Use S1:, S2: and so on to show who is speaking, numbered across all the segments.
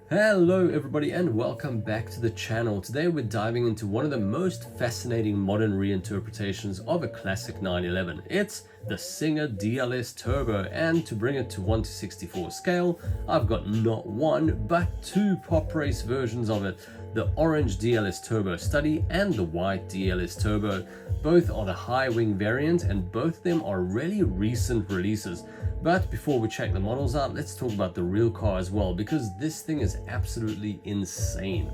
S1: Hello everybody and welcome back to the channel. Today we're diving into one of the most fascinating modern reinterpretations of a classic 911. It's the Singer DLS Turbo, and to bring it to 1:64 scale, I've got not one but two PopRace versions of it. The orange DLS Turbo Study and the white DLS Turbo. Both are the high wing variant and both of them are really recent releases. But before we check the models out, let's talk about the real car as well, because this thing is absolutely insane.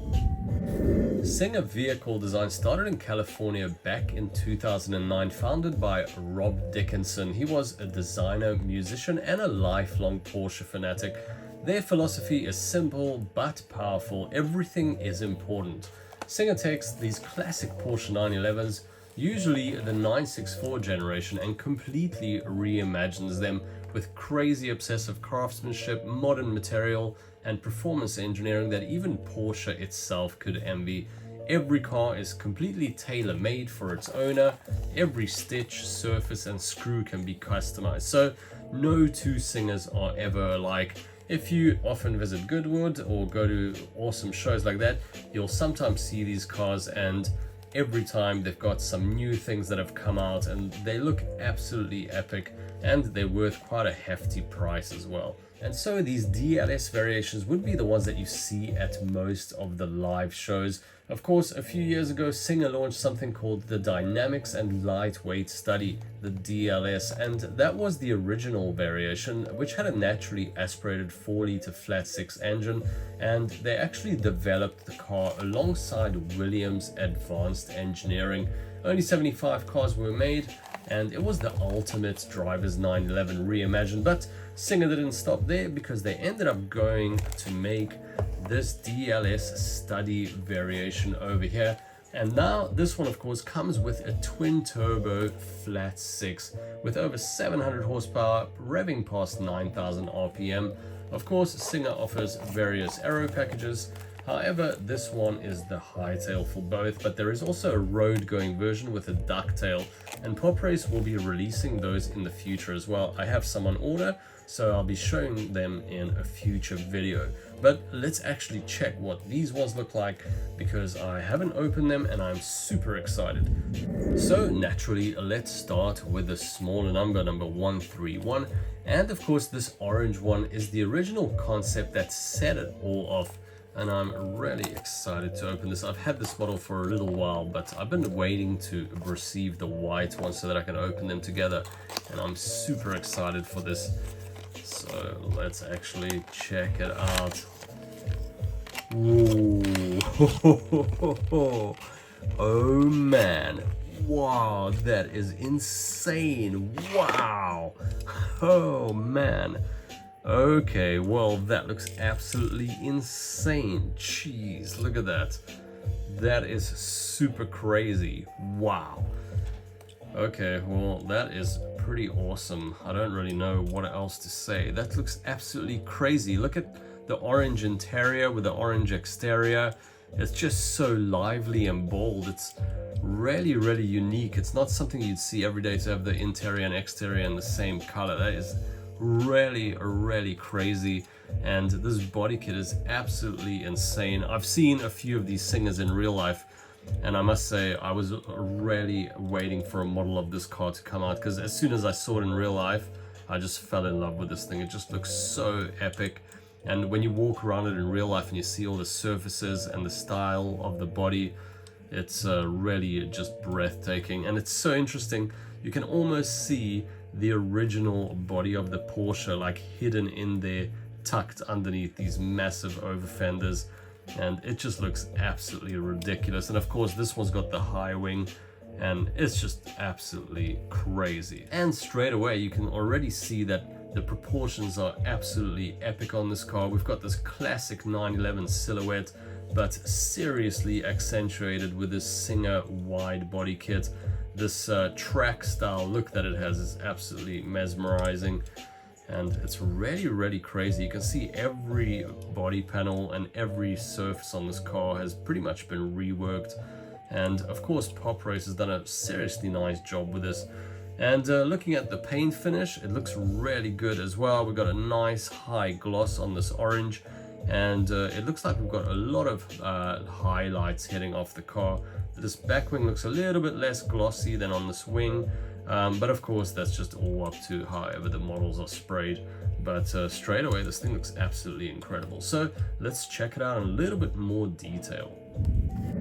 S1: Singer vehicle design started in California back in 2009, founded by Rob Dickinson. He was a designer, musician, and a lifelong Porsche fanatic. Their philosophy is simple but powerful. Everything is important. Singer takes these classic Porsche 911s, usually the 964 generation, and completely reimagines them with crazy obsessive craftsmanship, modern material, and performance engineering that even Porsche itself could envy. Every car is completely tailor-made for its owner. Every stitch, surface, and screw can be customized. So no two Singers are ever alike. If you often visit Goodwood or go to awesome shows like that, you'll sometimes see these cars, and every time they've got some new things that have come out and they look absolutely epic, and they're worth quite a hefty price as well. And so these DLS variations would be the ones that you see at most of the live shows. Of course, a few years ago, Singer launched something called the Dynamics and Lightweight Study, the DLS, and that was the original variation, which had a naturally aspirated 4-liter flat-six engine, and they actually developed the car alongside Williams Advanced Engineering. Only 75 cars were made, and it was the ultimate driver's 911 reimagined. But Singer didn't stop there, because they ended up going to make this DLS Study variation over here. And now this one, of course, comes with a twin turbo flat six with over 700 horsepower, revving past 9,000 RPM. Of course, Singer offers various aero packages. However, this one is the hightail for both, but there is also a road-going version with a ducktail, and PopRace will be releasing those in the future as well. I have some on order, so I'll be showing them in a future video. But let's actually check what these ones look like, because I haven't opened them and I'm super excited. So naturally, let's start with the smaller number 131. And of course, this orange one is the original concept that set it all off. And I'm really excited to open this. I've had this model for a little while, but I've been waiting to receive the white one so that I can open them together. And I'm super excited for this. So let's actually check it out. Ooh. Oh man. Wow, that is insane. Wow. Oh man. Okay, well, that looks absolutely insane. Jeez, look at that. That is super crazy. Wow. Okay, well, that is pretty awesome. I don't really know what else to say. That looks absolutely crazy. Look at the orange interior with the orange exterior. It's just so lively and bold. It's really, really unique. It's not something you'd see every day, to have the interior and exterior in the same color. That is really crazy, and this body kit is absolutely insane. I've seen a few of these Singers in real life, and I must say I was really waiting for a model of this car to come out, because as soon as I saw it in real life, I just fell in love with this thing. It just looks so epic, and when you walk around it in real life and you see all the surfaces and the style of the body, it's really just breathtaking. And it's so interesting, you can almost see the original body of the Porsche like hidden in there, tucked underneath these massive over fenders, and it just looks absolutely ridiculous. And of course, this one's got the high wing, and it's just absolutely crazy. And straight away you can already see that the proportions are absolutely epic on this car. We've got this classic 911 silhouette, but seriously accentuated with this Singer wide body kit. This track style look that it has is absolutely mesmerizing, and it's really crazy. You can see every body panel and every surface on this car has pretty much been reworked, and of course PopRace has done a seriously nice job with this. And looking at the paint finish, it looks really good as well. We've got a nice high gloss on this orange, and it looks like we've got a lot of highlights heading off the car. This back wing looks a little bit less glossy than on this wing, but of course that's just all up to however the models are sprayed. But straight away this thing looks absolutely incredible. So let's check it out in a little bit more detail.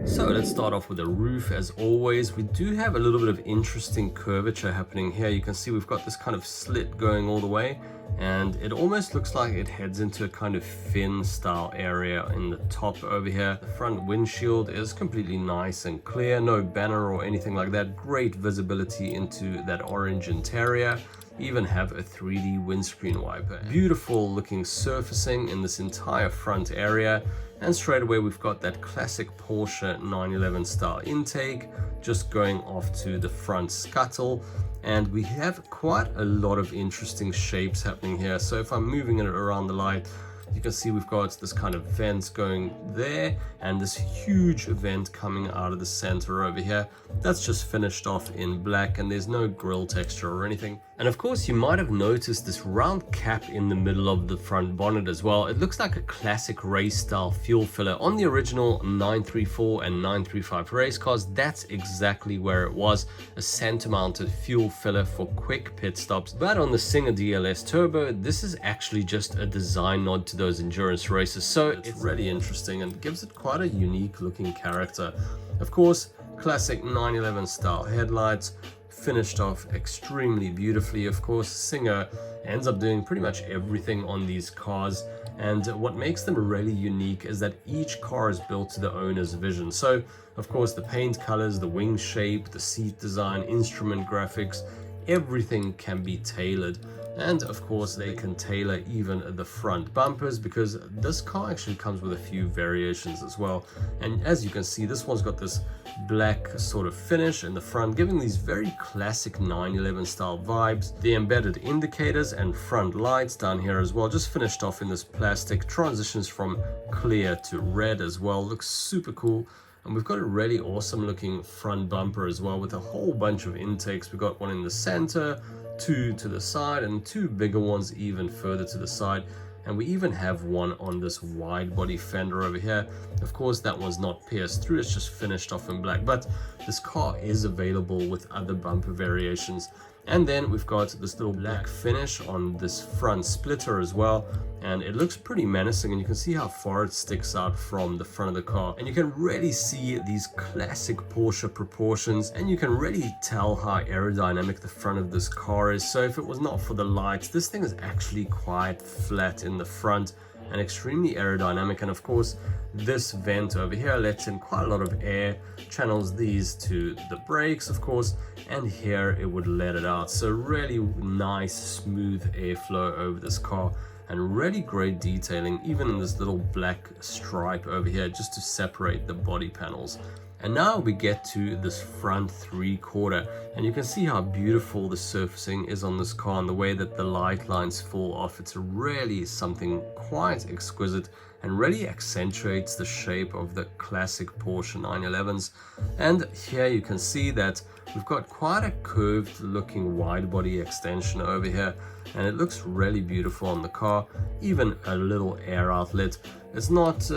S1: So let's start off with the roof. As always, we do have a little bit of interesting curvature happening here. You can see we've got this kind of slit going all the way, and it almost looks like it heads into a kind of fin style area in the top over here. The front windshield is completely nice and clear, no banner or anything like that. Great visibility into that orange interior. Even have a 3D windscreen wiper. Beautiful looking surfacing in this entire front area. And straight away we've got that classic Porsche 911 style intake just going off to the front scuttle. And we have quite a lot of interesting shapes happening here. So if I'm moving it around the light, you can see we've got this kind of vent going there and this huge vent coming out of the center over here. That's just finished off in black, and there's no grille texture or anything. And of course you might have noticed this round cap in the middle of the front bonnet as well. It looks like a classic race style fuel filler. On the original 934 and 935 race cars, that's exactly where it was, a center mounted fuel filler for quick pit stops. But on the Singer DLS Turbo, this is actually just a design nod to those endurance races. So it's really interesting and gives it quite a unique looking character. Of course, classic 911 style headlights, finished off extremely beautifully. Of course, Singer ends up doing pretty much everything on these cars, and what makes them really unique is that each car is built to the owner's vision. So of course the paint colors, the wing shape, the seat design, instrument graphics, everything can be tailored. And of course they can tailor even the front bumpers, because this car actually comes with a few variations as well. And as you can see, this one's got this black sort of finish in the front, giving these very classic 911 style vibes. The embedded indicators and front lights down here as well, just finished off in this plastic, transitions from clear to red as well. Looks super cool. And we've got a really awesome looking front bumper as well with a whole bunch of intakes. We've got one in the center, two to the side, and two bigger ones even further to the side. And we even have one on this wide body fender over here. Of course that one's not pierced through, it's just finished off in black, but this car is available with other bumper variations. And then we've got this little black finish on this front splitter as well, and it looks pretty menacing, and you can see how far it sticks out from the front of the car. And you can really see these classic Porsche proportions, and you can really tell how aerodynamic the front of this car is. So if it was not for the lights, this thing is actually quite flat in the front and extremely aerodynamic. And of course this vent over here lets in quite a lot of air, channels these to the brakes of course, and here it would let it out. So really nice smooth airflow over this car, and really great detailing even in this little black stripe over here just to separate the body panels. And now we get to this front 3/4, and you can see how beautiful the surfacing is on this car and the way that the light lines fall off. It's really something quite exquisite and really accentuates the shape of the classic Porsche 911s. And here you can see that we've got quite a curved looking wide body extension over here, and it looks really beautiful on the car. Even a little air outlet. It's not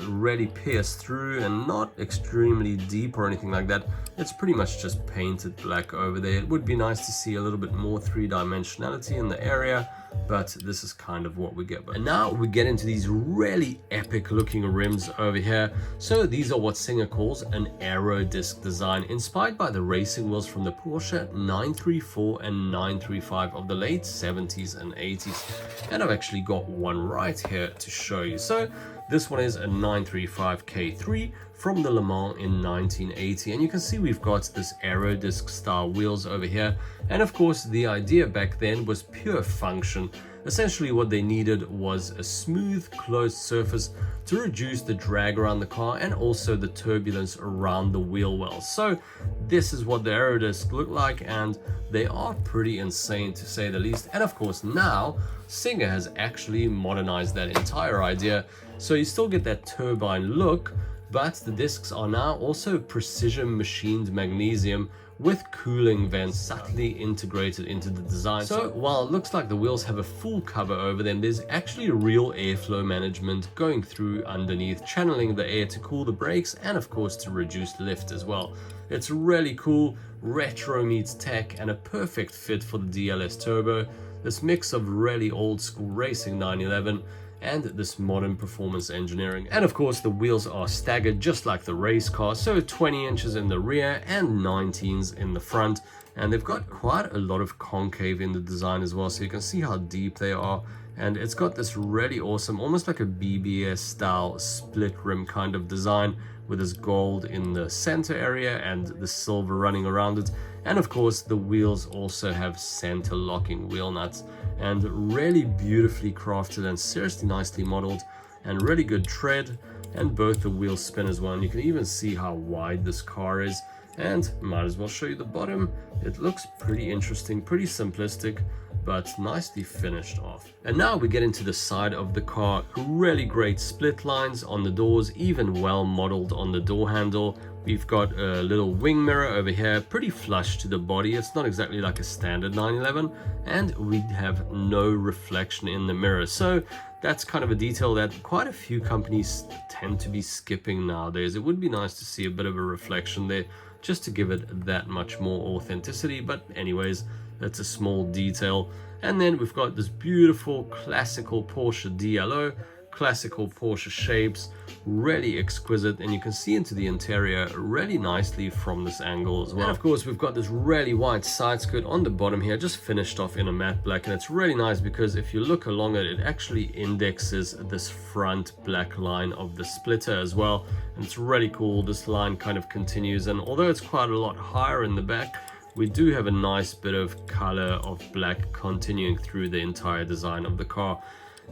S1: really pierced through and not extremely deep or anything like that. It's pretty much just painted black over there. It would be nice to see a little bit more three-dimensionality in the area, but this is kind of what we get. And now we get into these really epic looking rims over here. So these are what Singer calls an aero-disk design, inspired by the racing wheels from the Porsche 934 and 935 of the late 70s and 80s. And I've actually got one right here to show you. So this one is a 935 K3 from the Le Mans in 1980, and you can see we've got this aero-disk style wheels over here. And of course the idea back then was pure function. Essentially what they needed was a smooth closed surface to reduce the drag around the car and also the turbulence around the wheel wells. So this is what the aero-disc look like, and they are pretty insane to say the least. And of course now Singer has actually modernized that entire idea, so you still get that turbine look, but the discs are now also precision machined magnesium with cooling vents subtly integrated into the design. So while it looks like the wheels have a full cover over them, there's actually real airflow management going through underneath, channeling the air to cool the brakes and of course to reduce lift as well. It's really cool, retro meets tech, and a perfect fit for the DLS Turbo. This mix of really old school racing 911 and this modern performance engineering. And of course the wheels are staggered just like the race car, so 20 inches in the rear and 19s in the front, and they've got quite a lot of concave in the design as well, so you can see how deep they are. And it's got this really awesome, almost like a BBS style split rim kind of design, with this gold in the center area and the silver running around it. And of course the wheels also have center locking wheel nuts, and really beautifully crafted and seriously nicely modeled, and really good tread, and both the wheels spin as well. And you can even see how wide this car is, and might as well show you the bottom. It looks pretty interesting, pretty simplistic, but nicely finished off. And now we get into the side of the car. Really great split lines on the doors, even well modeled on the door handle. We've got a little wing mirror over here, pretty flush to the body. It's not exactly like a standard 911, and we have no reflection in the mirror. So that's kind of a detail that quite a few companies tend to be skipping nowadays. It would be nice to see a bit of a reflection there, just to give it that much more authenticity. But anyways, that's a small detail. And then we've got this beautiful classical Porsche DLO, classical Porsche shapes, really exquisite, and you can see into the interior really nicely from this angle as well. And of course we've got this really wide side skirt on the bottom here, just finished off in a matte black, and it's really nice because if you look along it, it actually indexes this front black line of the splitter as well, and it's really cool. This line kind of continues, and although it's quite a lot higher in the back, we do have a nice bit of color of black continuing through the entire design of the car.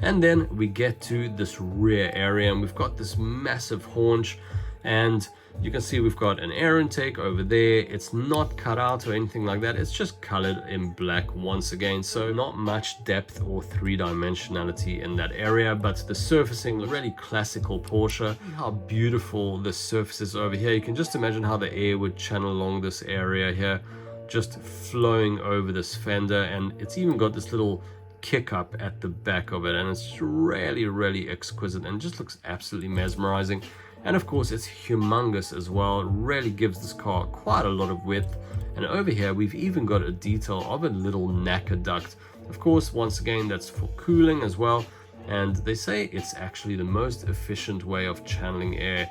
S1: And then we get to this rear area, and we've got this massive haunch, and you can see we've got an air intake over there. It's not cut out or anything like that, it's just colored in black once again, so not much depth or three-dimensionality in that area. But the surfacing, really classical Porsche. How beautiful this surface is over here. You can just imagine how the air would channel along this area here, just flowing over this fender, and it's even got this little kick up at the back of it, and it's really exquisite and just looks absolutely mesmerizing. And of course it's humongous as well. It really gives this car quite a lot of width. And over here we've even got a detail of a little knacker duct. Of course, once again, that's for cooling as well, and they say it's actually the most efficient way of channeling air.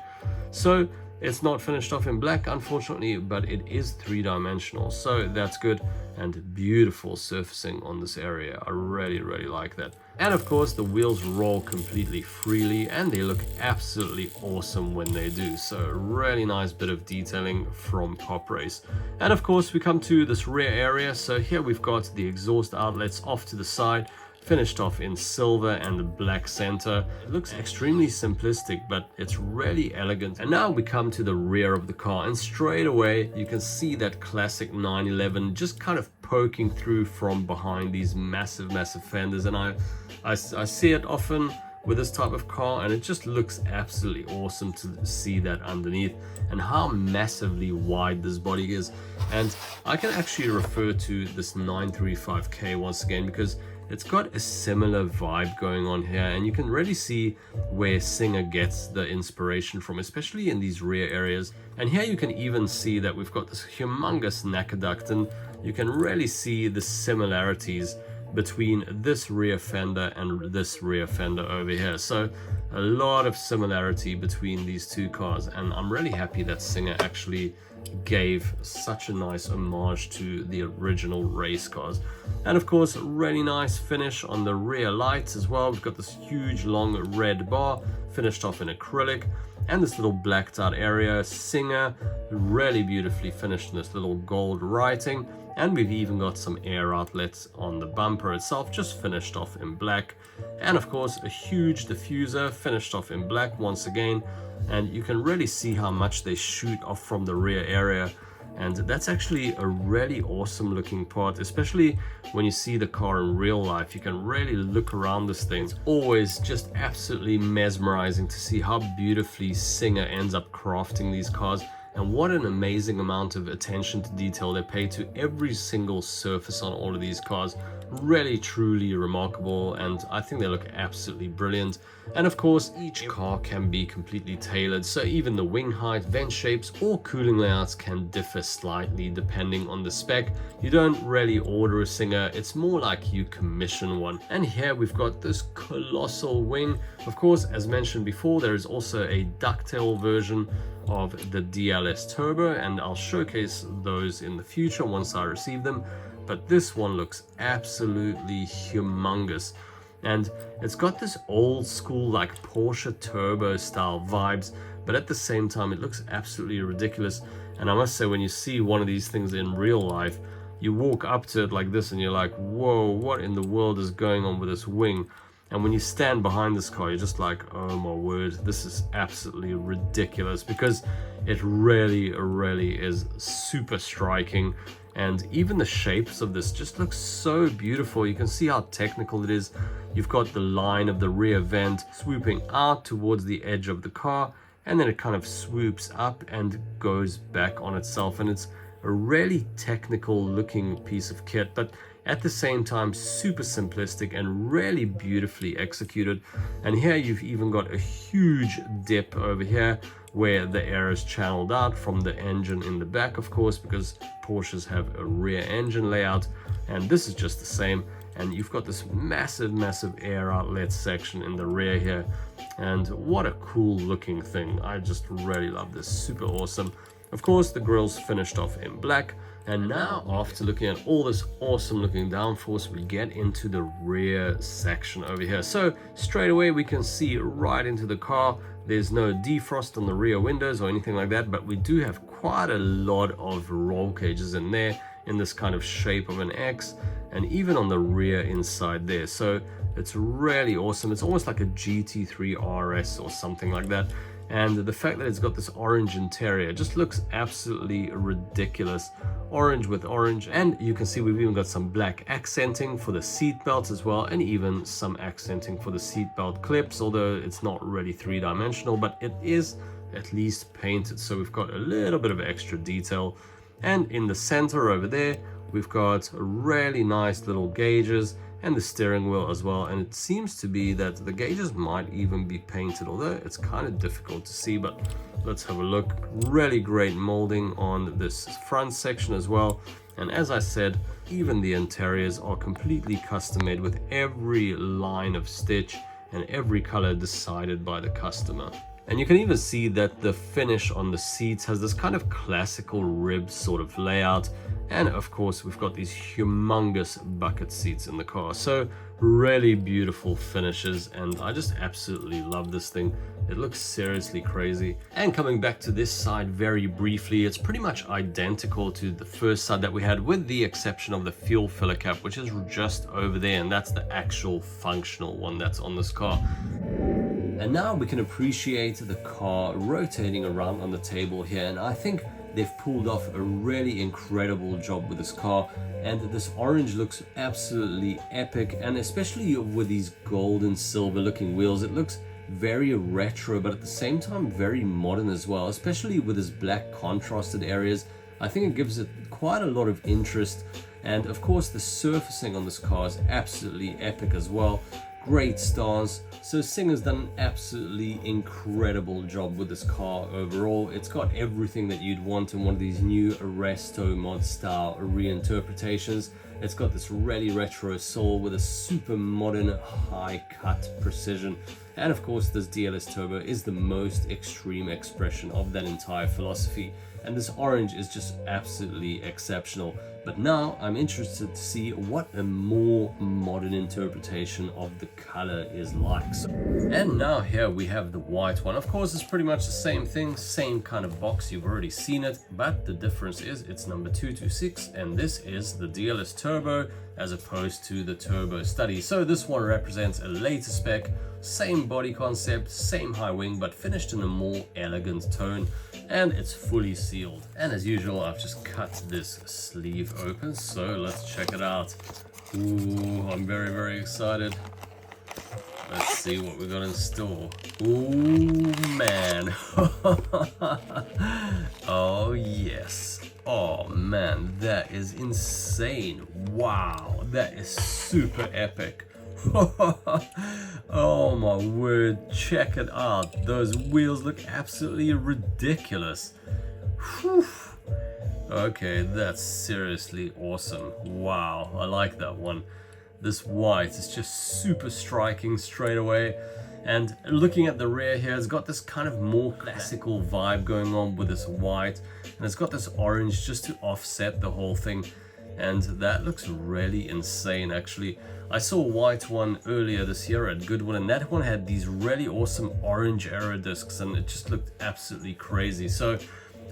S1: So it's not finished off in black, unfortunately, but it is three-dimensional, so that's good. And beautiful surfacing on this area. I really like that. And of course the wheels roll completely freely, and they look absolutely awesome when they do. So really nice bit of detailing from PopRace. And of course we come to this rear area. So here we've got the exhaust outlets off to the side, finished off in silver and the black center. It looks extremely simplistic, but it's really elegant. And now we come to the rear of the car, and straight away you can see that classic 911 just kind of poking through from behind these massive fenders. And I see it often with this type of car, and it just looks absolutely awesome to see that underneath, and how massively wide this body is. And I can actually refer to this 935K once again, because it's got a similar vibe going on here, and you can really see where Singer gets the inspiration from, especially in these rear areas. And here you can even see that we've got this humongous knacker duct, and you can really see the similarities between this rear fender and this rear fender over here. So a lot of similarity between these two cars, and I'm really happy that Singer actually gave such a nice homage to the original race cars. And of course, really nice finish on the rear lights as well. We've got this huge long red bar finished off in acrylic, and this little blacked out area. Singer really beautifully finished in this little gold writing, and we've even got some air outlets on the bumper itself, just finished off in black. And of course a huge diffuser finished off in black once again, and you can really see how much they shoot off from the rear area. And that's actually a really awesome looking part, especially when you see the car in real life. You can really look around this thing. It's always just absolutely mesmerizing to see how beautifully Singer ends up crafting these cars. And what an amazing amount of attention to detail they pay to every single surface on all of these cars. Really, truly remarkable, and I think they look absolutely brilliant. And of course, each car can be completely tailored, so even the wing height, vent shapes, or cooling layouts can differ slightly depending on the spec. You don't really order a Singer, it's more like you commission one. And here we've got this colossal wing. Of course, as mentioned before, there is also a ducktail version of the DLS Turbo, and I'll showcase those in the future once I receive them. But this one looks absolutely humongous, and it's got this old school like Porsche turbo style vibes, but at the same time it looks absolutely ridiculous. And I must say, when you see one of these things in real life, you walk up to it like this and you're like, whoa, what in the world is going on with this wing? And when you stand behind this car, you're just like, oh my word, this is absolutely ridiculous, because it really is super striking. And even the shapes of this just look so beautiful. You can see how technical it is. You've got the line of the rear vent swooping out towards the edge of the car, and then it kind of swoops up and goes back on itself. And it's a really technical looking piece of kit, but at the same time super simplistic and really beautifully executed. And here you've even got a huge dip over here where the air is channeled out from the engine in the back, of course, because Porsches have a rear engine layout, and this is just the same. And you've got this massive air outlet section in the rear here, and what a cool looking thing. I just really love this, super awesome. Of course, the grille's finished off in black. And now, after looking at all this awesome looking downforce, we get into the rear section over here. So straight away we can see right into the car. There's no defrost on the rear windows or anything like that, but we do have quite a lot of roll cages in there in this kind of shape of an X, and even on the rear inside there. So it's really awesome. It's almost like a GT3 RS or something like that. And the fact that it's got this orange interior just looks absolutely ridiculous. Orange with orange, and you can see we've even got some black accenting for the seat belts as well, and even some accenting for the seat belt clips, although it's not really three-dimensional, but it is at least painted, so we've got a little bit of extra detail. And in the center over there, we've got really nice little gauges and the steering wheel as well, and it seems to be that the gauges might even be painted, although it's kind of difficult to see. But let's have a look. Really great molding on this front section as well, and as I said, even the interiors are completely custom made with every line of stitch and every color decided by the customer. And you can even see that the finish on the seats has this kind of classical rib sort of layout. And of course, we've got these humongous bucket seats in the car. So really beautiful finishes, and I just absolutely love this thing. It looks seriously crazy. And coming back to this side very briefly, it's pretty much identical to the first side that we had, with the exception of the fuel filler cap, which is just over there, and that's the actual functional one that's on this car. And now we can appreciate the car rotating around on the table here, and I think they've pulled off a really incredible job with this car. And this orange looks absolutely epic, and especially with these gold and silver looking wheels, it looks very retro, but at the same time very modern as well, especially with this black contrasted areas. I think it gives it quite a lot of interest. And of course, the surfacing on this car is absolutely epic as well. Great stars. So Singer's done an absolutely incredible job with this car overall. It's got everything that you'd want in one of these new Resto mod style reinterpretations. It's got this really retro soul with a super modern high cut precision. And of course, this DLS Turbo is the most extreme expression of that entire philosophy. And this orange is just absolutely exceptional. But now I'm interested to see what a more modern interpretation of the color is like. And now here we have the white one. Of course, it's pretty much the same thing, same kind of box, you've already seen it, but the difference is it's number 226, and this is the DLS Turbo as opposed to the Turbo Study. So this one represents a later spec, same body concept, same high wing, but finished in a more elegant tone, and it's fully sealed. And as usual, I've just cut this sleeve open, so let's check it out. Ooh, I'm very excited. Let's see what we got in store. Ooh, man. Oh insane. Wow, that is super epic. Oh my word, check it out. Those wheels look absolutely ridiculous. Whew. Okay, that's seriously awesome. Wow, I like that one. This white is just super striking straight away. And looking at the rear here, it's got this kind of more classical vibe going on with this white, and it's got this orange just to offset the whole thing, and that looks really insane. Actually, I saw a white one earlier this year at Goodwood, and that one had these really awesome orange aero-disks, and it just looked absolutely crazy. So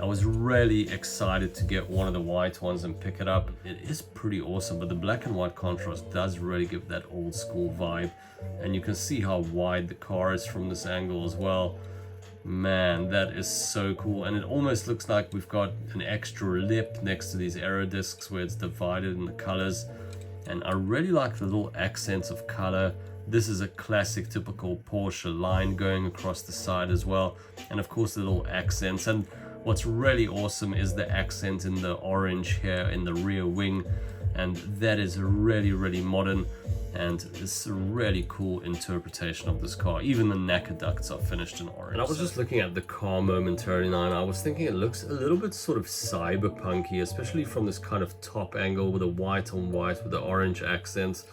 S1: I was really excited to get one of the white ones and pick it up. It is pretty awesome, but the black and white contrast does really give that old school vibe. And you can see how wide the car is from this angle as well. Man, that is so cool. And it almost looks like we've got an extra lip next to these aero discs where it's divided in the colors. And I really like the little accents of color. This is a classic typical Porsche line going across the side as well. And of course the little accents. And what's really awesome is the accent in the orange here in the rear wing, and that is really, really modern, and it's a really cool interpretation of this car. Even the necker ducts are finished in orange. And I was just looking at the car momentarily now, and I was thinking it looks a little bit sort of cyberpunky, especially from this kind of top angle with the white on white with the orange accents.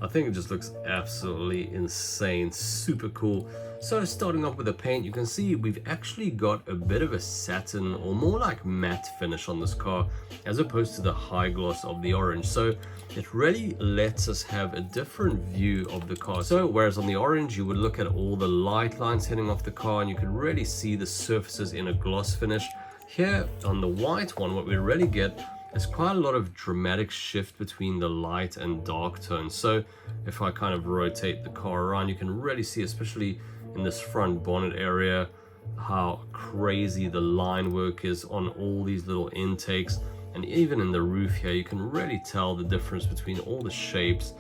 S1: I think it just looks absolutely insane, super cool. So starting off with the paint, you can see we've actually got a bit of a satin or more like matte finish on this car as opposed to the high gloss of the orange. So it really lets us have a different view of the car. So whereas on the orange you would look at all the light lines hitting off the car and you can really see the surfaces in a gloss finish. Here on the white one, what we really get is quite a lot of dramatic shift between the light and dark tones. So if I kind of rotate the car around, you can really see, especially in this front bonnet area, how crazy the line work is on all these little intakes. And even in the roof here, you can really tell the difference between all the shapes.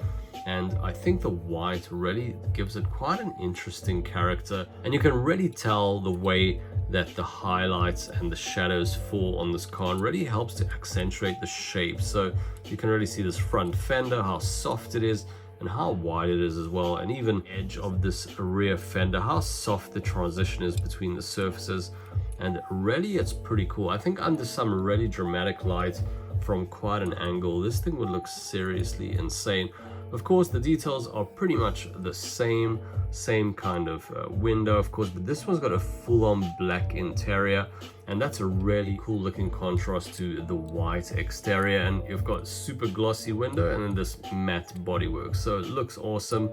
S1: And I think the white really gives it quite an interesting character. And you can really tell the way that the highlights and the shadows fall on this car and really helps to accentuate the shape. So you can really see this front fender, how soft it is and how wide it is as well, and even edge of this rear fender, how soft the transition is between the surfaces. And really it's pretty cool. I think under some really dramatic light from quite an angle, this thing would look seriously insane. Of course, the details are pretty much the same kind of window, of course, but this one's got a full-on black interior, and that's a really cool looking contrast to the white exterior. And you've got super glossy window and then this matte bodywork, so it looks awesome.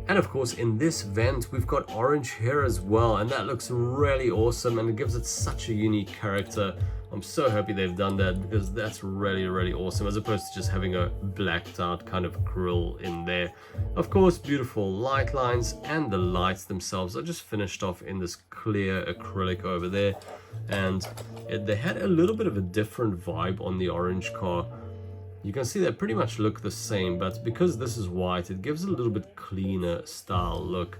S1: And of course, in this vent we've got orange here as well, and that looks really awesome and it gives it such a unique character. I'm so happy they've done that, because that's really, really awesome, as opposed to just having a blacked out kind of grille in there. Of course, beautiful light lines, and the lights themselves are just finished off in this clear acrylic over there. And they had a little bit of a different vibe on the orange car. You can see they pretty much look the same, but because this is white, it gives a little bit cleaner style look.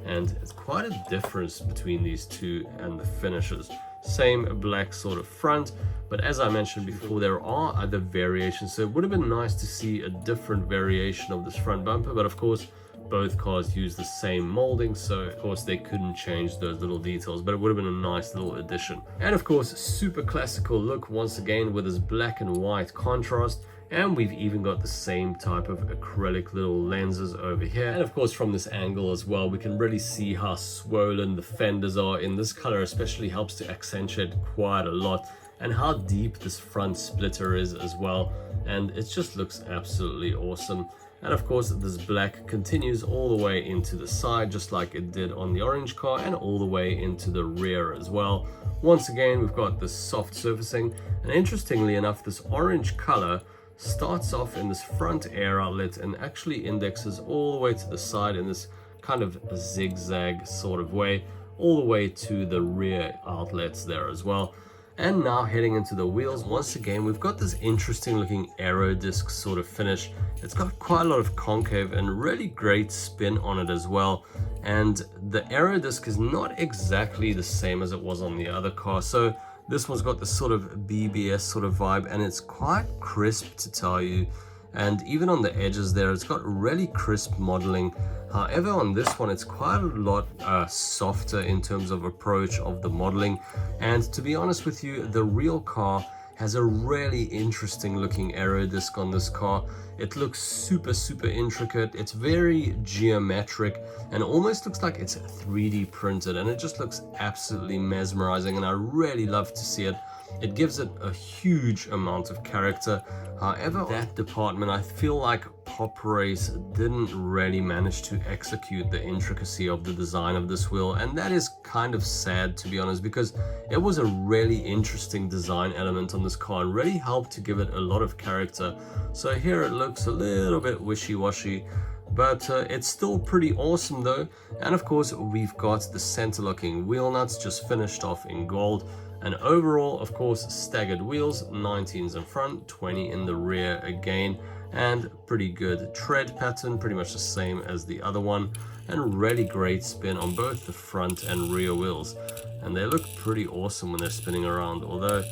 S1: And it's quite a difference between these two and the finishes. Same black sort of front, but as I mentioned before, there are other variations, so it would have been nice to see a different variation of this front bumper. But of course both cars use the same molding, so of course they couldn't change those little details, but it would have been a nice little addition. And of course, super classical look once again with this black and white contrast. And we've even got the same type of acrylic little lenses over here. And of course, from this angle as well, we can really see how swollen the fenders are in this color, especially helps to accentuate quite a lot, and how deep this front splitter is as well. And it just looks absolutely awesome. And of course, this black continues all the way into the side, just like it did on the orange car, and all the way into the rear as well. Once again, we've got this soft surfacing, and interestingly enough, this orange color starts off in this front air outlet and actually indexes all the way to the side in this kind of zigzag sort of way, all the way to the rear outlets there as well. And now heading into the wheels, once again we've got this interesting looking aero disc sort of finish. It's got quite a lot of concave and really great spin on it as well. And the aero disc is not exactly the same as it was on the other car, so This one's got this sort of BBS sort of vibe, and it's quite crisp, to tell you. And even on the edges there, it's got really crisp modeling. However, on this one, it's quite a lot softer in terms of approach of the modeling. And to be honest with you, the real car has a really interesting looking aero-disk on this car. It looks super intricate. It's very geometric and almost looks like it's 3D printed, and it just looks absolutely mesmerizing, and I really love to see it. It gives it a huge amount of character. However, that department, I feel like PopRace didn't really manage to execute the intricacy of the design of this wheel, and that is kind of sad, to be honest, because it was a really interesting design element on this car and really helped to give it a lot of character. So here it looks a little bit wishy-washy, but it's still pretty awesome though. And of course, we've got the center locking wheel nuts just finished off in gold. And overall, of course, staggered wheels, 19s in front, 20 in the rear again, and pretty good tread pattern, pretty much the same as the other one, and really great spin on both the front and rear wheels. And they look pretty awesome when they're spinning around, although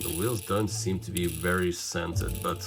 S1: the wheels don't seem to be very centered, but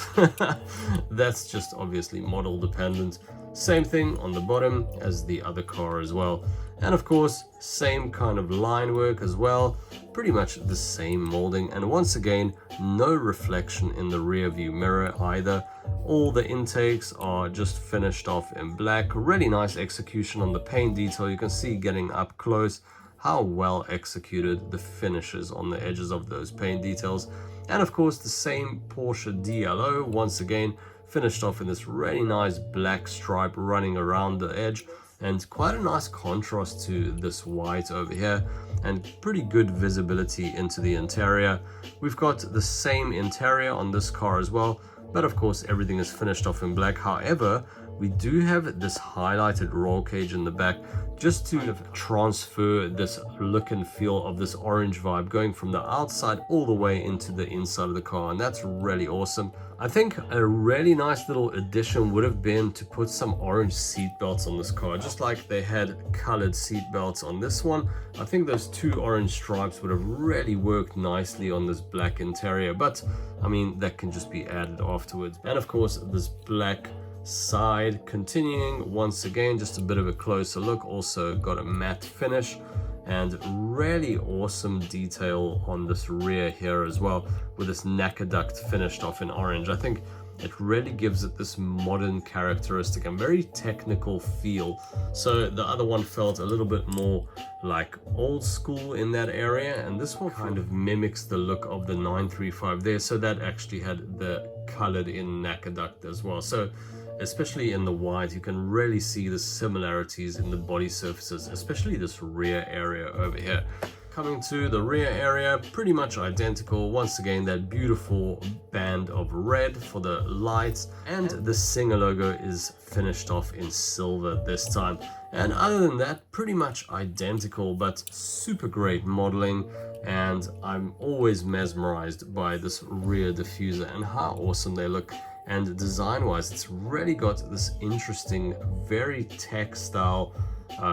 S1: that's just obviously model dependent. Same thing on the bottom as the other car as well. And of course, same kind of line work as well, pretty much the same molding, and once again, no reflection in the rear view mirror either. All the intakes are just finished off in black. Really nice execution on the paint detail. You can see getting up close how well executed the finishes on the edges of those paint details. And of course, the same Porsche DLO, once again, finished off in this really nice black stripe running around the edge, and quite a nice contrast to this white over here, and pretty good visibility into the interior. We've got the same interior on this car as well, but of course everything is finished off in black. However, we do have this highlighted roll cage in the back just to kind of transfer this look and feel of this orange vibe going from the outside all the way into the inside of the car, and that's really awesome. I think a really nice little addition would have been to put some orange seat belts on this car, just like they had colored seat belts on this one. I think those two orange stripes would have really worked nicely on this black interior, but I mean, that can just be added afterwards. And of course, this black side continuing, once again, just a bit of a closer look, also got a matte finish and really awesome detail on this rear here as well, with this nacre duct finished off in orange. I think it really gives it this modern characteristic and very technical feel. So the other one felt a little bit more like old school in that area, and this one kind of mimics the look of the 935 there. So that actually had the colored in nacre duct as well. So especially in the white, you can really see the similarities in the body surfaces, especially this rear area over here. Coming to the rear area, pretty much identical. Once again, that beautiful band of red for the lights, and the Singer logo is finished off in silver this time. And other than that, pretty much identical, but super great modeling. And I'm always mesmerized by this rear diffuser and how awesome they look. And design-wise, it's really got this interesting, very tech-style,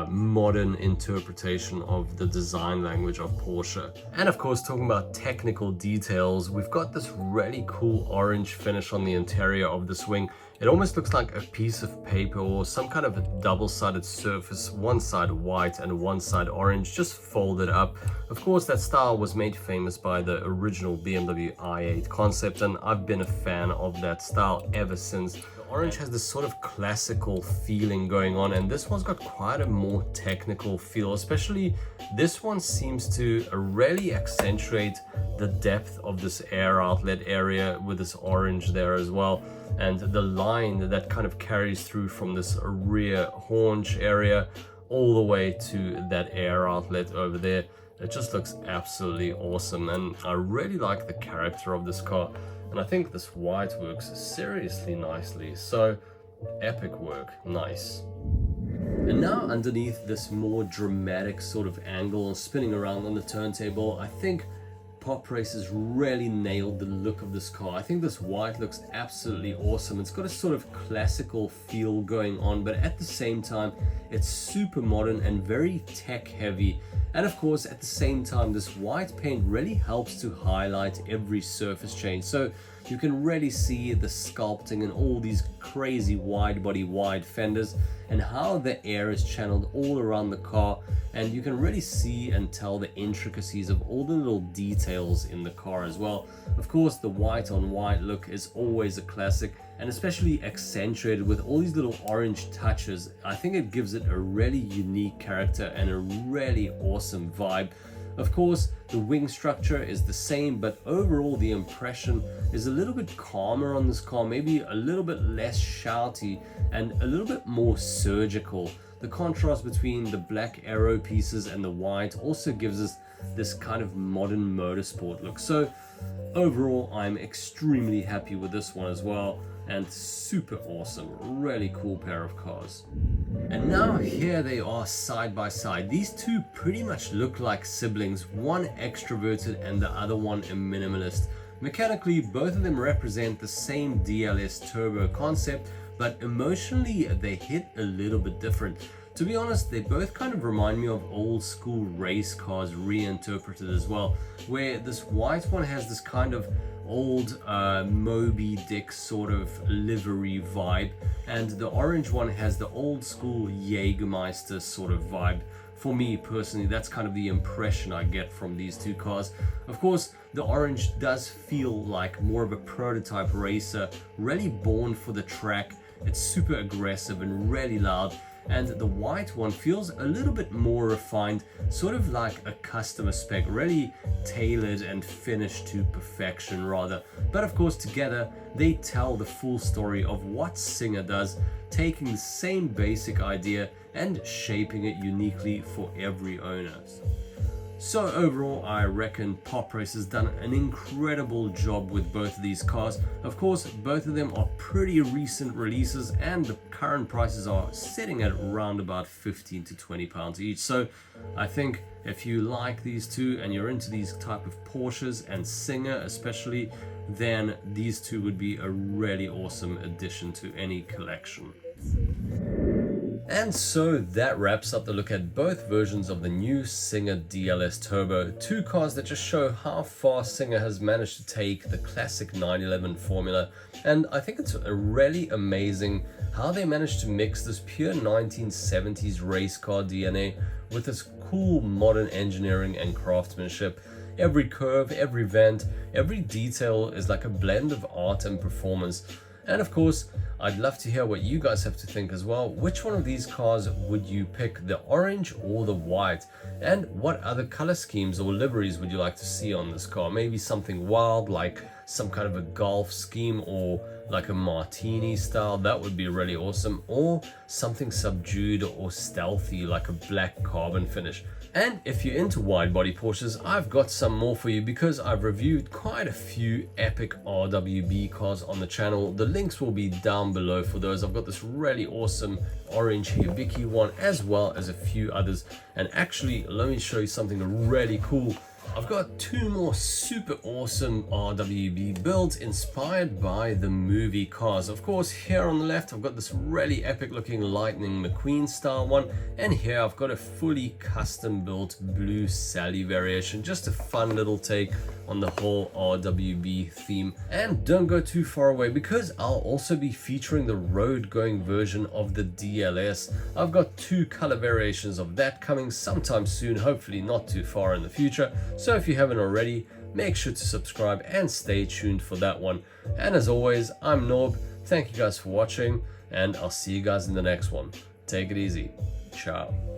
S1: modern interpretation of the design language of Porsche. And of course, talking about technical details, we've got this really cool orange finish on the interior of this wing. It almost looks like a piece of paper or some kind of a double-sided surface, one side white and one side orange, just folded up. Of course, that style was made famous by the original BMW i8 concept, and I've been a fan of that style ever since. The orange has this sort of classical feeling going on, and this one's got quite a more technical feel. Especially this one seems to really accentuate the depth of this air outlet area with this orange there as well, and the line that kind of carries through from this rear haunch area all the way to that air outlet over there. It just looks absolutely awesome, and I really like the character of this car, and I think this white works seriously nicely. So epic work, nice. And now underneath this more dramatic sort of angle spinning around on the turntable, I think PopRace has really nailed the look of this car. I think this white looks absolutely awesome. It's got a sort of classical feel going on, but at the same time, it's super modern and very tech heavy. And of course, at the same time, this white paint really helps to highlight every surface change. So you can really see the sculpting and all these crazy wide body wide fenders and how the air is channeled all around the car. And you can really see and tell the intricacies of all the little details in the car as well. Of course, the white on white look is always a classic, and especially accentuated with all these little orange touches. I think it gives it a really unique character and a really awesome vibe. Of course, the wing structure is the same, but overall the impression is a little bit calmer on this car, maybe a little bit less shouty and a little bit more surgical. The contrast between the black aero pieces and the white also gives us this kind of modern motorsport look. So overall, I'm extremely happy with this one as well, and super awesome, really cool pair of cars. And now here they are side by side. These two pretty much look like siblings, one extroverted and the other one a minimalist. Mechanically, both of them represent the same DLS turbo concept, but emotionally they hit a little bit different. To be honest, they both kind of remind me of old school race cars reinterpreted as well, where this white one has this kind of old Moby Dick sort of livery vibe, and the orange one has the old school Jägermeister sort of vibe. For me personally, that's kind of the impression I get from these two cars. Of course, the orange does feel like more of a prototype racer, really born for the track. It's super aggressive and really loud. And the white one feels a little bit more refined, sort of like a customer spec, really tailored and finished to perfection rather. But of course, together they tell the full story of what Singer does, taking the same basic idea and shaping it uniquely for every owner. So overall, I reckon PopRace has done an incredible job with both of these cars. Of course, both of them are pretty recent releases and the current prices are sitting at around about 15 to 20 pounds each. So I think if you like these two and you're into these type of Porsches and Singer especially, then these two would be a really awesome addition to any collection. And so that wraps up the look at both versions of the new Singer DLS Turbo, two cars that just show how far Singer has managed to take the classic 911 formula. And I think it's really amazing how they managed to mix this pure 1970s race car DNA with this cool modern engineering and craftsmanship. Every curve, every vent, every detail is like a blend of art and performance. And of course, I'd love to hear what you guys have to think as well. Which one of these cars would you pick, the orange or the white? And what other color schemes or liveries would you like to see on this car? Maybe something wild like some kind of a golf scheme or like a martini style, that would be really awesome. Or something subdued or stealthy like a black carbon finish. And if you're into wide body Porsches, I've got some more for you because I've reviewed quite a few epic RWB cars on the channel. The links will be down below for those. I've got this really awesome orange Hibiki one as well as a few others. And actually, let me show you something really cool. I've got two more super awesome RWB builds inspired by the movie Cars. Of course, here on the left, I've got this really epic looking Lightning McQueen style one. And here I've got a fully custom built Blue Sally variation. Just a fun little take on the whole RWB theme. And don't go too far away because I'll also be featuring the road going version of the DLS. I've got two color variations of that coming sometime soon, hopefully not too far in the future. So if you haven't already, make sure to subscribe and stay tuned for that one. And as always, I'm Norb. Thank you guys for watching and I'll see you guys in the next one. Take it easy. Ciao.